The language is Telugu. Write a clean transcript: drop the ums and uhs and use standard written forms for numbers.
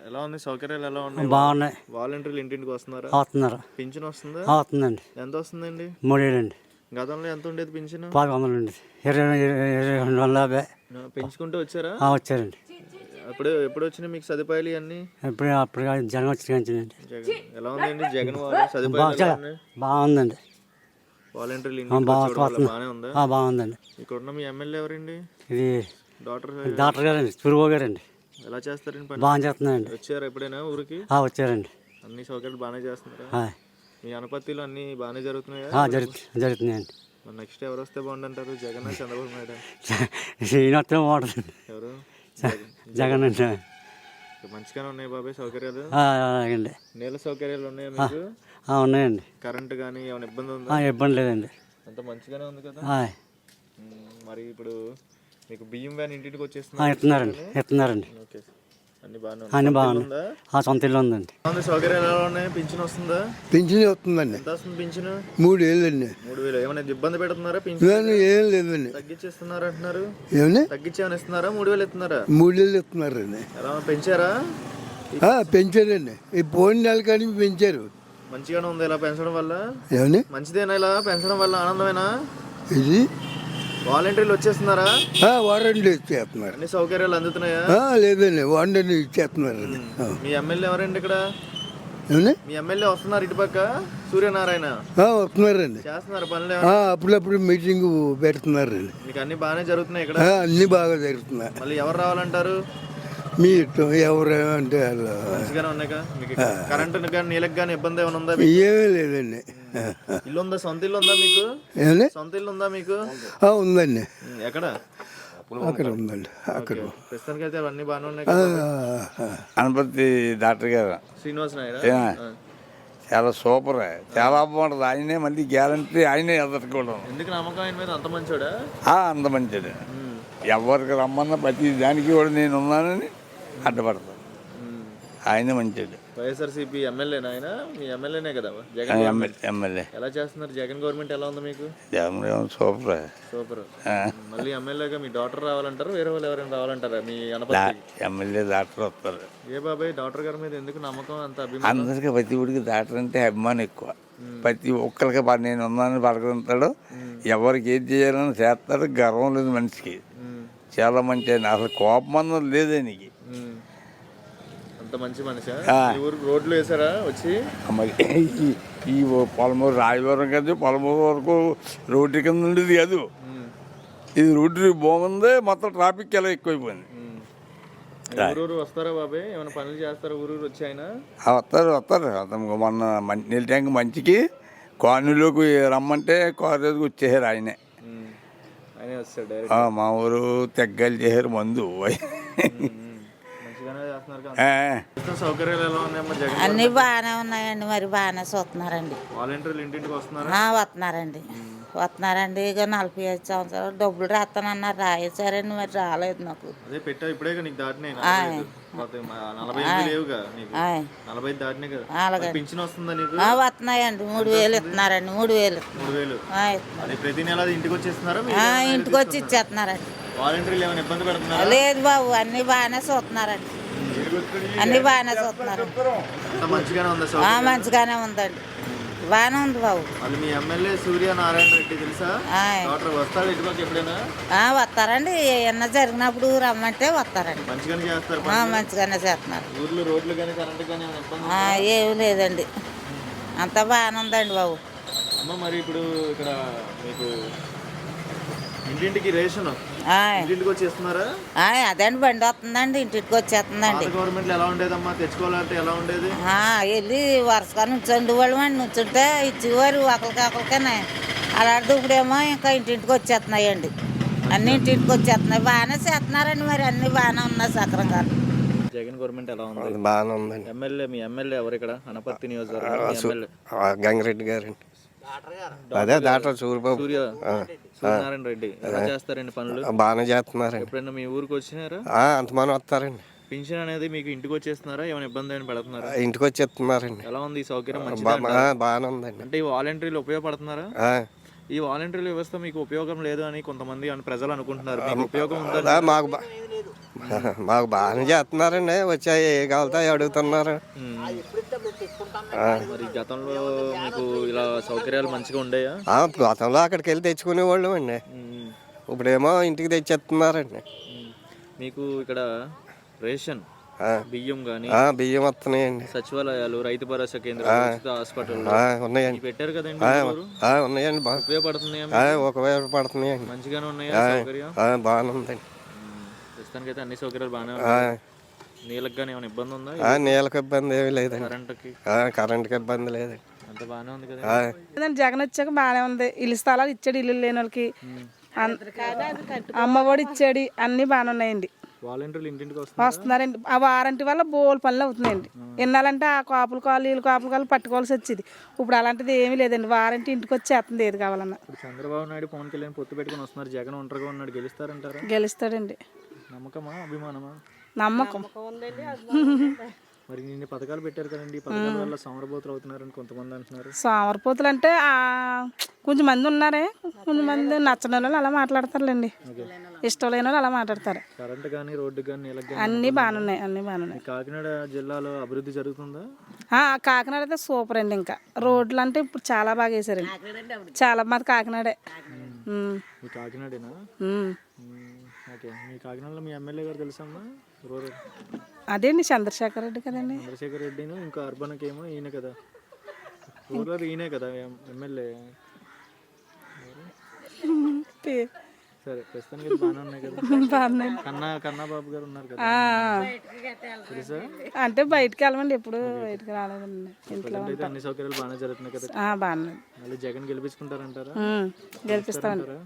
ఎలా ఉంది? సౌకర్యాలు ఎలా ఉన్నాయి? బాగున్నాయి. వాలంటీర్లు ఇంటింటికి వస్తున్నారా? వస్తున్నారు. పింఛన్ వస్తుందా? వస్తుందండి. ఎంత వస్తుందండి? 3 ఏళ్ళండి. గతంలో ఎంత ఉండేది పింఛన్? 1000 ఉండేది. 2250. పెంచుకుంటూ వచ్చారా? వచ్చారండి. ఎప్పుడు వచ్చినాయి మీకు సదుపాయాలు ఇవన్నీ? అప్పుడు జనం వచ్చిందండి. ఎలా ఉందండి జగన్ సదుపాయాలు? బాగుందండి. వాలంటీర్లు ఇంటికి బాగానే ఉందా? బాగుందండి. ఇక్కడ ఉన్న మీ ఎమ్మెల్యే ఎవరండి? ఇది డాక్టర్ గారండి, సూరిబాబు గారండి. ఎలా చేస్తారండి పని? బాగా చేస్తున్నారండి. వచ్చారా ఎప్పుడైనా ఊరికి? వచ్చారండి. అన్ని సౌకర్యాలు బాగానే చేస్తున్నారా? మీ అనపత్తిలో అన్ని బాగానే జరుగుతున్నాయా? జరుగుతున్నాయండి. నెక్స్ట్ ఎవరు వస్తే బాగుందంటారు? జగన్, చంద్రబాబు నాయుడు? ఈయనొస్తే బాగుంటుంది. ఎవరు? జగన్ అంటే. మంచిగానే ఉన్నాయి బాబాయ్ సౌకర్యాలు? అండి. నీళ్ళ సౌకర్యాలు ఉన్నాయా మీకు? ఉన్నాయండి. కరెంటు కానీ ఏమైనా ఇబ్బంది ఉందా? ఇబ్బంది లేదండి. అంత మంచిగానే ఉంది కదా. మరి ఇప్పుడు మీకు బియ్యం వ్యాన్ ఇంటికి వచ్చేస్తున్నారు? ఇస్తున్నారండి. ఓకే, అన్ని బాగానే బాగుంది. సొంత ఇల్లు ఉందండి. సౌకర్యాలు ఎలా ఉన్నాయి? పింఛన్ వస్తుందా? పింఛన్ వస్తుందండి. ఎంత వస్తుంది పింఛన్? 3 ఏళ్ళండి. 3000. ఏమైనా ఇబ్బంది పెడుతున్నారా? పింఛన్ ఏం లేదండి. తగ్గించేస్తున్నారు అంటున్నారు. ఏమన్నా తగ్గించేమని ఇస్తున్నారా? 3000 ఇస్తున్నారా? 3 ఏళ్ళు ఇస్తున్నారండి. ఎలా పెంచారా? పెంచారండి. ఈ పోయిన నెల కానీ పెంచారు. మంచిగానే ఉంది ఇలా పెంచడం వల్ల? ఏమన్నా మంచిదేనా ఇలా పెంచడం వల్ల? ఆనందమేనా? ఇది వాలంటీర్లు వచ్చేస్తున్నారా? వారంటీ ఇచ్చేస్తున్నారు. అన్ని సౌకర్యాలు అందుతున్నాయా? లేదండి, వారంటీ ఇచ్చేస్తున్నారు. మీ ఎమ్మెల్యే ఎవరండి ఇక్కడ? ఏమన్నా మీ ఎమ్మెల్యే వస్తున్నారు ఇటు పక్క, సూర్యనారాయణ వస్తున్నారండి. చేస్తున్నారు పనులు? అప్పుడప్పుడు మీటింగ్ పెడుతున్నారండి. మీకు అన్ని బాగానే జరుగుతున్నాయి ఇక్కడ? అన్ని బాగా జరుగుతున్నాయి. మళ్ళీ ఎవరు రావాలంటారు? మీ ఇష్టం, ఎవరు అంటే మంచిగానే ఉన్నాయి. మీకు కరెంటు కానీ నీళ్ళకి కానీ ఇబ్బంది ఏమైనా ఉందా? ఏమీ లేదండి. ఇల్లు ఉందా? సొంత ఇల్లు ఉందా మీకు? ఏమండి? సొంత ఇల్లు ఉందా మీకు? ఉందండి. ఎక్కడ? అక్కడ ఉందండి. అక్కడ ప్రస్తుతానికి అయితే అవన్నీ బాగానే ఉన్నాయి. అనపర్తి డాక్టర్ గారు శ్రీనివాస్ నాయుడు చాలా సూపర్, చాలా బాగుంటుంది. ఆయనే మళ్ళీ గ్యారంటీ, ఆయనే ఎదుర్కోవడం. ఎందుకు నమ్మకం ఆయన మీద? అంత మంచోడా? అంత మంచిది. ఎవరికి రమ్మన్నా ప్రతి దానికి కూడా నేను ఉన్నానని అడ్డపడతాను. ఆయన మంచిది. వైఎస్ఆర్సీపీ ఎమ్మెల్యేనా ఆయన? మీ ఎమ్మెల్యేనే కదా ఎమ్మెల్యే. ఎలా చేస్తున్నారు? జగన్ గవర్నమెంట్ ఎలా ఉంది మీకు? సూపర్. మళ్ళీ ఎమ్మెల్యేగా మీ డాక్టర్ రావాలంటారు, వేరే వాళ్ళు ఎవరైనా రావాలంటారా? మీ అనపర్తి ఎమ్మెల్యే డాక్టర్ వస్తారు. ఏ బాబాయ్ డాక్టర్ గారి మీద ఎందుకు నమ్మకం, అంత అభిమానం? అందరికీ ప్రతి ఊడికి డాక్టర్ అంటే అభిమానం ఎక్కువ. ప్రతి ఒక్కరికి నేను ఉన్నానని పలకరింతాడు. ఎవరికి ఏది చేయాలని చేస్తాడు. గర్వం లేదు మనిషికి. చాలా మంచి ఆయన. అసలు కోపం అన్నది లేదే నీకు. అంత మంచి మనిషి. రోడ్లు వేసారా వచ్చి? మరి ఈ పొలమూరు రాయవరం కదా, పొలమూరు వరకు రోడ్డు కింద ఉండేది కాదు. ఇది రోడ్డు బాగుంది. మొత్తం ట్రాఫిక్ ఎలా ఎక్కువైపోయింది. ఊరూరు వస్తారా బాబాయ్? ఏమైనా పనులు చేస్తారా ఊరూరు వచ్చి ఆయన? వస్తారు. అతను మొన్న నీళ్ళ ట్యాంక్ మంచికి కాలనీలోకి రమ్మంటే కాలేజీకి వచ్చేసారు ఆయనే. మా ఊరు తెగ్గలు చేశారు మందు. సౌకర్యాలు ఎలా ఉన్నాయమ్మా? అన్ని బాగానే ఉన్నాయండి. మరి బాగానే చూస్తున్నారండి. వాలంటీర్లు ఇంటింటికి వస్తున్నారండి. ఇక 45 సంవత్సరాలు డబ్బులు రాస్తానన్నారు, రాయేసారండి. మరి రాలేదు నాకు. ఇప్పుడే నీకు దాటినాయి. వస్తున్నాయండి. 3000 ఇస్తున్నారండి. 3000 ప్రతి నెల ఇంటికి వచ్చేస్తున్నారా? ఇంటికి వచ్చి ఇచ్చేస్తున్నారండి. వాలంటీర్లు ఏమైనా ఇబ్బంది పెడుతున్నారా? లేదు బాబు, అన్ని బాగానే చూస్తున్నారండి. అన్ని బాగానే చూస్తున్నారు. మంచిగానే ఉందండి. బాగానే ఉంది బాబు. మీ ఎమ్మెల్యే సూర్యనారాయణ రెడ్డి తెలుసా? వస్తాడు ఇటుపక్క ఎప్పుడైనా? వస్తారండి. ఏమన్నా జరిగినప్పుడు రమ్మంటే వస్తారండి. మంచిగానే చేస్తారు. మంచిగానే చేస్తున్నారు. ఊర్లో రోడ్లు కానీ కరెంటు కానీ ఏమి లేదండి. అంతా బాగానే ఉందండి బాబు. అమ్మ మరి ఇప్పుడు ఇక్కడ మీకు ఇంటింటికి రేషన్ ఇంటింటికి వచ్చేస్తున్నారా? అదండి, బండి వస్తుందండి, ఇంటికి వచ్చేస్తుందండి. గవర్నమెంట్ ఎలా ఉండేదమ్మా? తెచ్చుకోవాలంటే ఎలా ఉండేది? వెళ్ళి వరుసగా నుంచండి వాళ్ళు అండి. నుంచుంటే ఇచ్చేవారు ఒకరికనే. అలాంటి ఇప్పుడేమో ఇంకా ఇంటింటికి వచ్చేస్తున్నాయండి. అన్ని ఇంటింటికి వచ్చేస్తున్నాయి. బాగానే చేస్తున్నారండి. మరి అన్ని బాగానే ఉన్నాయి సక్రంగా. జగన్ గవర్నమెంట్ ఎలా ఉంది? బాగానే ఉందండి. మీ ఎమ్మెల్యే ఎవరు ఇక్కడ? అనపర్తి నియోజకవర్గం గంగిరెడ్డి గారండి. అదే డాక్టర్ సూర్యనారాయణ రెడ్డి. ఎలా చేస్తారండి పనులు? బాగానే చేస్తున్నారు. ఎప్పుడైనా మీ ఊరికి వచ్చినారా? అంతమంది వస్తారండి. పింఛన్ అనేది మీకు ఇంటికి వచ్చేస్తున్నారా? ఏమైనా ఇబ్బంది అయినా పెడుతున్నారా? ఇంటికి వచ్చేస్తున్నారండి. ఎలా ఉంది ఈ సౌకర్యం? బాగానే ఉందండి. అంటే ఈ వాలంటీర్లు ఉపయోగపడుతున్నారా? ఈ వాలంటీర్ల వ్యవస్థ మీకు ఉపయోగం లేదు అని కొంతమంది ప్రజలు అనుకుంటున్నారు. ఉపయోగం ఉందా? మాకు మాకు బాగానే చేస్తున్నారండి. వచ్చాయి ఏ కావాలతాయి అడుగుతున్నారు. మరి గతంలో మీకు ఇలా సౌకర్యాలు మంచిగా ఉండేయా? గతంలో అక్కడికి వెళ్ళి తెచ్చుకునేవాళ్ళం అండి. ఇప్పుడేమో ఇంటికి తెచ్చేస్తున్నారండి. మీకు ఇక్కడ రేషన్ బియ్యం గానీ బియ్యం వస్తున్నాయండి. సచివాలయాలు, రైతు భరోసా కేంద్రాలు, ఉచిత హాస్పిటల్ ఉన్నాయండి. పెట్టారు కదండి. ఉన్నాయండి. బాగా ఉపయోగపడుతున్నాయా? ఉపయోగపడుతున్నాయండి. మంచిగానే ఉన్నాయా సౌకర్యం? బాగానే ఉందండి. ప్రస్తుతానికి అయితే అన్ని సౌకర్యాలు బాగానే ఉన్నాయి. నీళ్ళకి కానీ ఏమైనా ఇబ్బంది ఉందా? నీళ్ళకి ఇబ్బంది ఏమి లేదండి. కరెంట్కి ఇబ్బంది లేదండి. అంత బాగానే ఉంది కదా. జగన్ వచ్చాక బాగానే ఉంది. ఇల్లు స్థలాలు ఇచ్చాడు, ఇల్లు లేని వాళ్ళకి అమ్మఒడి ఇచ్చాడు, అన్ని బాగానే ఉన్నాయండి. వాలంటీర్లు ఇంటింటికి వస్తున్నారండి. ఆ వారంటీ వల్ల బోల్ పనులు అవుతున్నాయండి. ఎన్నాలంటే ఆ కాపుల కాలు వీళ్ళు కాపుల కాలు పట్టుకోవాల్సి వచ్చేది. ఇప్పుడు అలాంటిది ఏమీ లేదండి. వారంటీ ఇంటికి వచ్చి చేస్తుంది ఏది కావాలన్నా. ఇప్పుడు చంద్రబాబు నాయుడు, పవన్ కళ్యాణ్ పొత్తు పెట్టుకుని వస్తున్నారు. జగన్ ఒంటరిగా ఉన్నాడు, గెలుస్తారంటారా? గెలుస్తాడండి. నమ్మకమా, అభిమానమా? నమ్మకం. మరి నిన్న పథకాలు పెట్టారు కదండి. పథకాల వల్ల సోమరపోతులు అవుతున్నారని కొంతమంది అంటున్నారు. సోమరపోతులు అంటే కొంచెం మంది ఉన్నారే, కొంచెం మంది నచ్చని వాళ్ళు అలా మాట్లాడతారులేండి. ఇష్టం లేని వాళ్ళు అలా మాట్లాడతారు. కరెంట్ కానీ, రోడ్డు కానీ, నీళ్ళకి అన్నీ బాగానే ఉన్నాయి, అన్నీ బాగానే ఉన్నాయి. కాకినాడ జిల్లాలో అభివృద్ధి జరుగుతుందా? కాకినాడ అయితే సూపర్ అండి. ఇంకా రోడ్లు అంటే ఇప్పుడు చాలా బాగా వేసారండి. చాలా మాది కాకినాడే. మీ కాకినాడేనా? ఓకే. మీ కాకినాడలో మీ ఎమ్మెల్యే గారు తెలుసమ్మా? రూరల్ అదేండి చంద్రశేఖర్ రెడ్డి కదండి. చంద్రశేఖర్ రెడ్డిను, ఇంకా అర్బన్కి ఏమో ఈయన కదా, రూరల్ ఈయనే కదా ఎమ్మెల్యే. సరే, ప్రస్తుతానికి బాగానే ఉన్నాయి కదా. కన్నా బాబు గారు ఉన్నారు కదా, తెలుసా? అంటే బయటకు వెళ్ళమండి, ఎప్పుడు బయటకు రాలేదండి. ఇంట్లో అయితే అన్ని సౌకర్యాలు బాగానే జరుగుతున్నాయి కదా. బాగానే. మళ్ళీ జగన్ గెలిపించుకుంటారంటారా? గెలిపిస్తామంటారా?